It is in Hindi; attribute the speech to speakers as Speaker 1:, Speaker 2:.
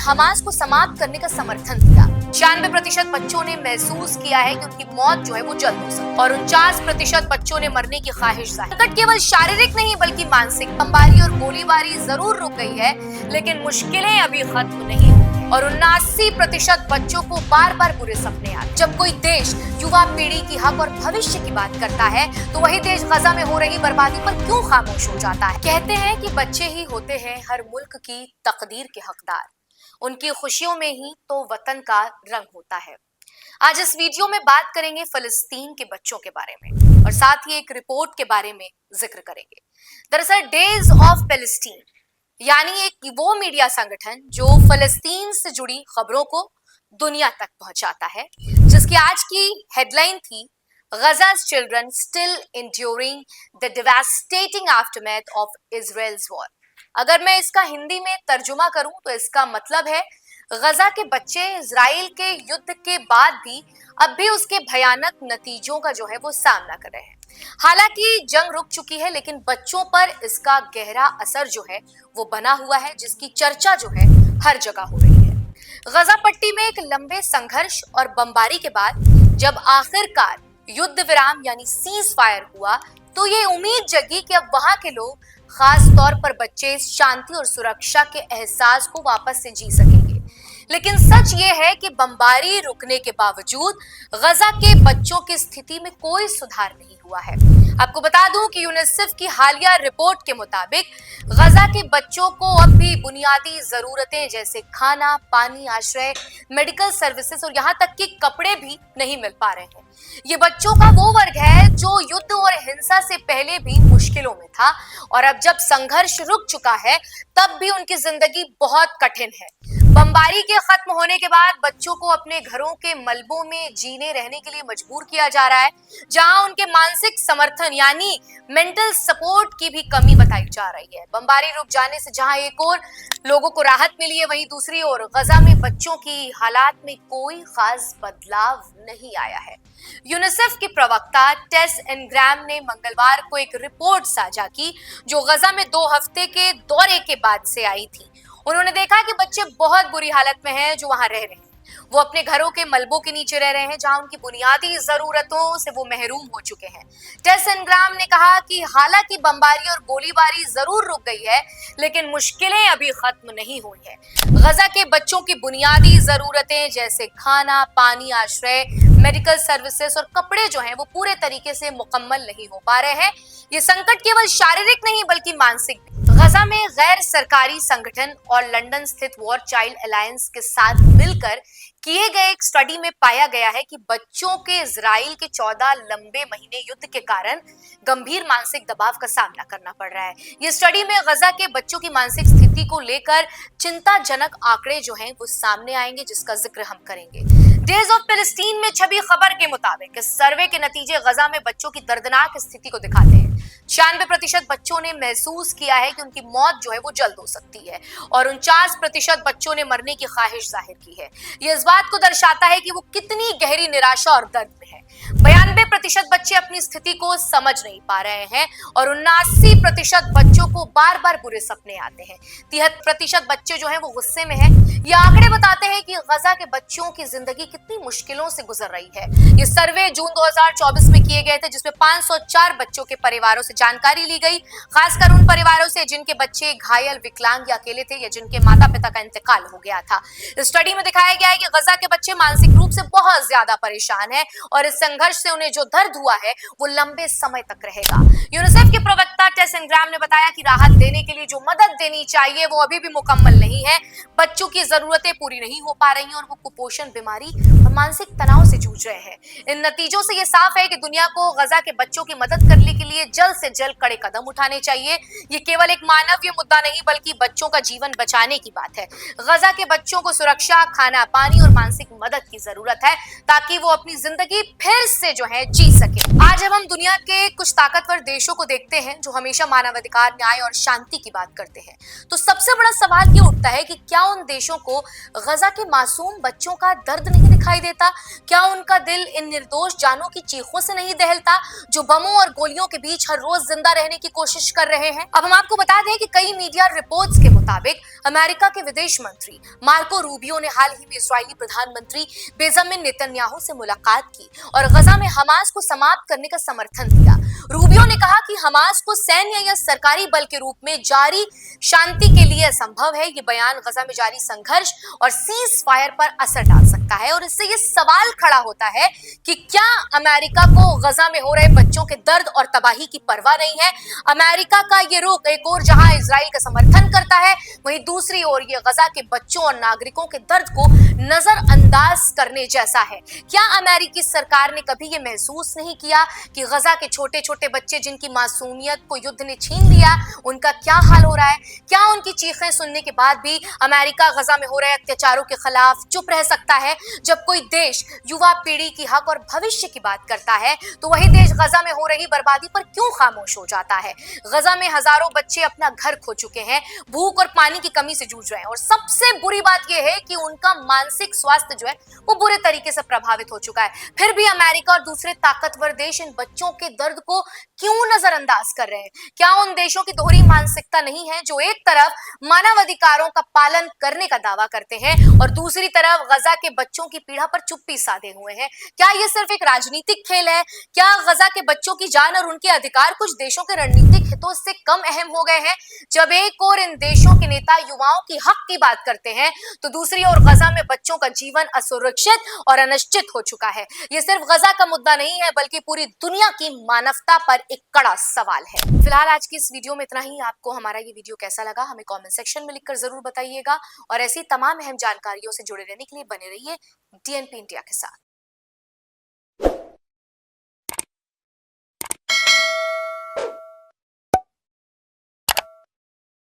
Speaker 1: हमास को समाप्त करने का समर्थन किया। 96% बच्चों ने महसूस किया है कि उनकी मौत जो है वो जल्द हो सकती है और 49% बच्चों ने मरने की ख्वाहिश जाहिर। संकट केवल शारीरिक नहीं बल्कि मानसिक। बमबारी और गोलीबारी जरूर रुक गई है, लेकिन मुश्किलें अभी खत्म नहीं हुई और 79% बच्चों को बार बार बुरे सपने आते। जब कोई देश युवा पीढ़ी की हक और भविष्य की बात करता है तो वही देश गजा में हो रही बर्बादी पर क्यों खामोश हो जाता है। कहते हैं कि बच्चे ही होते हैं हर मुल्क की तकदीर के हकदार, उनकी खुशियों में ही तो वतन का रंग होता है। आज इस वीडियो में बात करेंगे फिलिस्तीन के बच्चों के बारे में और साथ ही एक रिपोर्ट के बारे में जिक्र करेंगे। दरअसल डेज ऑफ पैलेस्टीन यानी एक वो मीडिया संगठन जो फिलिस्तीन से जुड़ी खबरों को दुनिया तक पहुंचाता है, जिसकी आज की हेडलाइन थी गजा's children still enduring the devastating aftermath of Israel's war। अगर मैं इसका हिंदी में तर्जुमा करूं तो इसका मतलब है गजा के बच्चे इजराइल के युद्ध के बाद भी अब भी उसके भयानक नतीजों का जो है वो सामना कर रहे हैं। हालांकि जंग रुक चुकी है, लेकिन बच्चों पर इसका गहरा असर जो है वो बना हुआ है, जिसकी चर्चा जो है हर जगह हो रही है। गजा पट्टी में एक लंबे संघर्ष और बमबारी के बाद जब आखिरकार युद्ध विराम यानी सीज फायर हुआ तो ये उम्मीद जगी कि अब वहां के लोग, खास तौर पर बच्चे, इस शांति और सुरक्षा के एहसास को वापस से जी सकेंगे। लेकिन सच ये है कि बमबारी रुकने के बावजूद गजा के बच्चों की स्थिति में कोई सुधार नहीं हुआ है। आपको बता दूं कि यूनिसेफ की हालिया रिपोर्ट के मुताबिक गजा के बच्चों को अब भी बुनियादी जरूरतें जैसे खाना, पानी, आश्रय, मेडिकल सर्विसेज और यहाँ तक कि कपड़े भी नहीं मिल पा रहे हैं। ये बच्चों का वो वर्ग है जो युद्ध और हिंसा से पहले भी मुश्किलों में था और अब जब संघर्ष रुक चुका है तब भी उनकी जिंदगी बहुत कठिन है। बमबारी के खत्म होने के बाद बच्चों को अपने घरों के मलबों में जीने रहने के लिए मजबूर किया जा रहा है, जहां उनके मानसिक समर्थन यानी मेंटल सपोर्ट की भी कमी बताई जा रही है। बमबारी रुक जाने से जहां एक और लोगों को राहत मिली है, वहीं दूसरी ओर गजा में बच्चों की हालात में कोई खास बदलाव नहीं आया है। यूनिसेफ की प्रवक्ता टेस इनग्राम ने मंगलवार को एक रिपोर्ट साझा की जो गजा में 2 हफ्ते के दौरे के बाद से आई थी। उन्होंने देखा कि बच्चे बहुत बुरी हालत में हैं जो वहां रह रहे हैं। वो अपने घरों के मलबों के नीचे रह रहे हैं, जहां उनकी बुनियादी जरूरतों से वो महरूम हो चुके हैं। टेस इनग्राम ने कहा कि हालांकि बमबारी और गोलीबारी जरूर रुक गई है, लेकिन मुश्किलें अभी खत्म नहीं हुई है। गजा के बच्चों की बुनियादी जरूरतें जैसे खाना, पानी, आश्रय, मेडिकल सर्विसेज और कपड़े जो हैं वो पूरे तरीके से मुकम्मल नहीं हो पा रहे हैं। ये संकट केवल शारीरिक नहीं बल्कि मानसिक भी। गजा में गैर सरकारी संगठन और लंदन स्थित वॉर चाइल्ड अलायंस के साथ मिलकर किए गए एक स्टडी में पाया गया है कि बच्चों के इजराइल के 14 लंबे महीने युद्ध के कारण गंभीर मानसिक दबाव का सामना करना पड़ रहा है। ये स्टडी में गजा के बच्चों की मानसिक स्थिति को लेकर चिंताजनक आंकड़े जो हैं वो सामने आएंगे, जिसका जिक्र हम करेंगे। डेज ऑफ पैलेस्टीन में छपी खबर के मुताबिक इस सर्वे के नतीजे गजा में बच्चों की दर्दनाक स्थिति को दिखाते हैं। 96% बच्चों ने महसूस किया है कि उनकी मौत जो है वो जल्द हो सकती है और 49% बच्चों ने मरने की ख्वाहिश जाहिर की है। ये इस बात को दर्शाता है कि वो कितनी गहरी निराशा और दर्द में है। 92% बच्चे अपनी स्थिति को समझ नहीं पा रहे हैं और 79% बच्चों को बार बार बुरे सपने आते हैं। 73% बच्चे जो हैं वो गुस्से में हैं। ये आंकड़े बताते हैं कि गजा के बच्चों की जिंदगी कितनी मुश्किलों से गुजर रही है। ये सर्वे जून 2024 में किए गए थे, जिसमें 504 बच्चों के परिवारों से जानकारी ली गई, खासकर उन परिवारों से जिनके बच्चे घायल, विकलांग या अकेले थे या जिनके माता पिता का इंतकाल हो गया था। इस स्टडी में दिखाया गया है कि गजा के बच्चे मानसिक रूप से बहुत ज्यादा परेशान हैं और इस संघर्ष से उन्हें जो दर्द हुआ है वो लंबे समय तक रहेगा। यूनिसेफ के प्रवक्ता टेस इनग्राम ने बताया कि राहत देने के लिए जो मदद देनी चाहिए वो अभी भी मुकम्मल नहीं है। बच्चों की जरूरतें पूरी नहीं हो पा रही हैं और वो कुपोषण, बीमारी और मानसिक तनाव से जूझ रहे हैं। इन नतीजों से ये साफ है कि दुनिया को गजा के बच्चों की मदद करने के लिए जल्द से जल्द कड़े कदम उठाने चाहिए। ये केवल एक मानवीय मुद्दा नहीं बल्कि बच्चों का जीवन बचाने की बात है। गजा के बच्चों को सुरक्षा, खाना, पानी और मानसिक मदद की जरूरत है ताकि वो अपनी जिंदगी फिर से जो है जी सके। आज जब हम दुनिया के कुछ ताकतवर देशों को देखते हैं जो हमेशा मानवाधिकार, न्याय और शांति की बात करते हैं, तो सबसे बड़ा सवाल ये उठता है कि क्या उन देशों को गजा के मासूम बच्चों का दर्द नहीं दिखाई देता? क्या उनका दिल इन निर्दोष जानों की चीखों से नहीं दहलता जो बमों और गोलियों के बीच हर रोज जिंदा रहने की कोशिश कर रहे हैं? अब हम आपको बता दें कि कई मीडिया रिपोर्ट्स के मुताबिक अमेरिका के विदेश मंत्री मार्को रूबियो ने हाल ही में इस्राएली प्रधानमंत्री बेंजामिन नेतन्याहू से मुलाकात की और गजा में हमास को समाप्त करने का समर्थन किया। रूबियो ने कहा कि हमास को सैन्य या सरकारी बल के रूप में जारी शांति के लिए असंभव है। ये बयान गजा में जारी संघर्ष और सीज फायर पर असर डाल सकता है और इससे ये सवाल खड़ा होता है कि क्या अमेरिका को गजा में हो रहे बच्चों के दर्द और तबाही की परवाह नहीं है? अमेरिका का ये रुख एक और जहां इजराइल का समर्थन करता है, वहीं दूसरी ओर ये गजा के बच्चों और नागरिकों के दर्द को नजरअंदाज करने जैसा है। क्या अमेरिकी सरकार ने कभी ये महसूस नहीं किया कि गजा के छोटे छोटे बच्चे जिनकी मासूमियत को युद्ध ने छीन लिया, उनका क्या हाल हो रहा है? क्या उनकी चीखें सुनने के बाद भी अमेरिका गजा में हो रहे अत्याचारों के खिलाफ चुप रह सकता है? जब कोई देश युवा पीढ़ी की हक और भविष्य की बात करता है तो वही देश गजा में हो रही बर्बादी पर क्यों खामोश हो जाता है? गजा में हजारों बच्चे अपना घर खो चुके हैं, भूख और पानी की कमी से जूझ रहे हैं और सबसे बुरी बात यह है कि उनका मानसिक स्वास्थ्य जो है वो बुरे तरीके से प्रभावित हो चुका है। फिर भी अमेरिका और दूसरे ताकतवर देश इन बच्चों के दर्द को क्यों नजरअंदाज कर रहे हैं? क्या उन देशों की दोहरी मानसिकता नहीं है जो एक तरफ मानवाधिकारों का पालन करने का दावा करते हैं और दूसरी तरफ गजा के बच्चों की पीड़ा पर चुप्पी साधे हुए हैं? क्या यह सिर्फ एक राजनीतिक खेल है? क्या गजा के बच्चों की जान और उनके अधिकार कुछ देशों के रणनीतिक हितों से कम अहम हो गए हैं? जब एक और इन देशों के नेता युवाओं की हक की बात करते हैं तो दूसरी ओर गजा में बच्चों का जीवन असुरक्षित और अनिश्चित हो चुका है। यह सिर्फ गजा का मुद्दा नहीं है बल्कि पूरी दुनिया की मानवता पर एक कड़ा सवाल है। फिलहाल आज की इस वीडियो में इतना ही। आपको हमारा ये वीडियो कैसा लगा हमें कमेंट सेक्शन में लिखकर जरूर बताइएगा और ऐसी तमाम अहम जानकारियों से जुड़े रहने के लिए बने रहिए DNP इंडिया के साथ।